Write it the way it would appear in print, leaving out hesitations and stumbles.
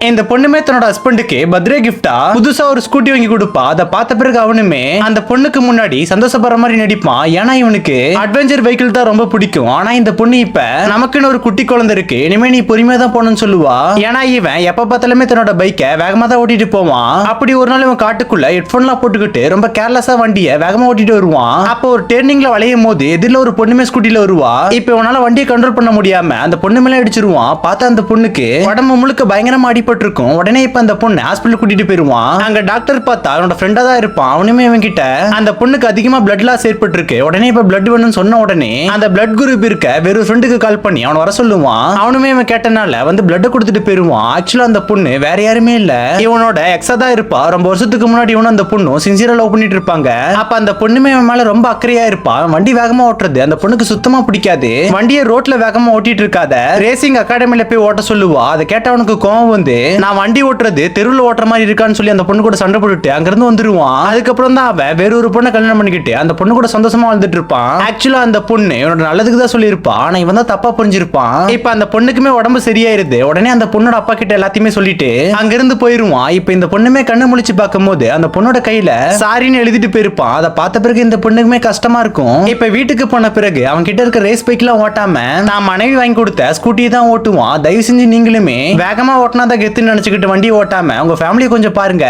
இந்த பொண்ணுமே தன்னோட ஹஸ்பண்டுக்கு பர்த்டே கிஃப்டா புதுசா ஒரு ஸ்கூட்டி வாங்கி கொடுப்பா. அதை பார்த்த பிறகு அவனுமே அந்த பொண்ணுக்கு முன்னாடி சந்தோஷப்படுற மாதிரி நடிப்பான். ஏன்னா இவனுக்கு அட்வென்ச்சர் வெஹிக்கிள் தான் ரொம்ப பிடிக்கும். ஆனா இந்த பொண்ணு இப்ப நமக்குன்னு ஒரு குட்டி குழந்தை இருக்கு, இனிமே நீ பொறுமையா தான் போகணும்னு சொல்லுவா. ஏன்னா இவன் எப்ப பார்த்தாலுமே தன்னோட பைக்கை வேகமா தான் ஓட்டிட்டு போவான். அப்படி ஒரு நாள் இவன் காட்டுக்குள்ள ஹெட்போன்லாம் போட்டுக்கிட்டு ரொம்ப கேர்லெஸ்ஸா வண்டியை வேகமா ஓட்டிட்டு வருவான். அப்போ ஒரு டேர்னிங்ல வளையும் போது எதிரில ஒரு பொண்ணுமே ஸ்கூட்டில வருவா. இப்ப இவனால வண்டியை கண்ட்ரோல் பண்ண முடியாம அந்த பொண்ணு மேல அடிச்சிருவான். பார்த்தா அந்த பொண்ணுக்கு உடம்பு முழுக்க பயங்கரமா அடிபட்டு இருக்கும். உடனே இப்ப அந்த பொண்ணு ஹாஸ்பிட்டல் கூட்டிட்டு போயிருவான். அங்க டாக்டர் பார்த்தா அவனோட ஃப்ரெண்டா தான் இருப்பான். அவனுமே இவன் கிட்ட அந்த பொண்ணுக்கு அதிகமா பிளட் லாஸ் ஏற்பட்டு இருக்கு, உடனே இப்ப பிளட் வேணும்னு சொன்ன உடனே அந்த பிளட் குரூப் இருக்க வேற ஃப்ரெண்டுக்கு கால் பண்ணி அவனை வர சொல்லுவான். அவனுமே இவன் கேட்டனால வந்து பிளட் கொடுத்துட்டு போயிருவான். ஆக்சுவலா அந்த பொண்ணு வேற யாருமே இல்ல, இவனோட எக்ஸா தான் இருப்பா. ரொம்ப வருஷத்துக்கு முன்னாடி இவனும் அந்த பொண்ணும் சின்சியரா லவ் பண்ணிட்டு இருப்பாங்க. அப்ப அந்த பொண்ணுமே இவன் மேல ரொம்ப அக்கறையா இருப்பா. வண்டி வேகமா ஓட்டுறது அந்த பொண்ணுக்கு சுத்தமா பிடிக்காது. வண்டியை ரோட்ல வேகமா ஓட்டிட்டு இருக்காத, ரேசிங் அகாடமில போய் ஓட்ட சொல்லுவா. அதை கேட்ட அவனுக்கு கோவம் வந்து நான் வண்டி ஓட்டுறது தெருவில் ஓட்டுற மாதிரி இருக்கான்னு சொல்லி அந்த பொண்ணு கூட சண்டை போட்டுட்டு அங்கிருந்து வந்துருவான். அதுக்கப்புறம் தான் அவன் வேற ஒரு பொண்ணை கல்யாணம் பண்ணிக்கிட்டு அந்த பொண்ணு கூட சந்தோஷமா வாழ்ந்துட்டு இருப்பான். ஆக்சுவலா அந்த பொண்ணு இவனோட நல்லதுக்கு தான் சொல்லியிருப்பான். ஆனா இவன் தான் தப்பா புரிஞ்சிருப்பான். இப்ப அந்த பொண்ணுக்குமே உடம்பு சரியாயிருது. உடனே அந்த பொண்ணோட அப்பா கிட்ட எல்லாத்தையுமே சொல்லிட்டு அங்கிருந்து போயிருவான். இப்ப இந்த பொண்ணுமே கண்ணு முழிச்சு பார்க்கும் போது அந்த பொண்ணோட கையில சாரின்னு எழுதிட்டு போயிருப்பான். அதை பார்த்த பிறகு இந்த பொண்ணுக்குமே கஷ்டமா இருக்கும். இப்ப வீட்டுக்கு போன பிறகு அவன் கிட்ட இருக்க ரேஸ் பைக் எல்லாம் ஓட்டாம நான் மனைவி வாங்கி கொடுத்த ஸ்கூட்டி தான் ஓட்டுவான். தயவு செஞ்சு நீங்களுமே வேகமா ஓட்டினா தான் கெத்துன்னு நினைச்சுக்கிட்டு வண்டி ஓட்டாம உங்க ஃபேமிலியை கொஞ்சம் பாருங்க.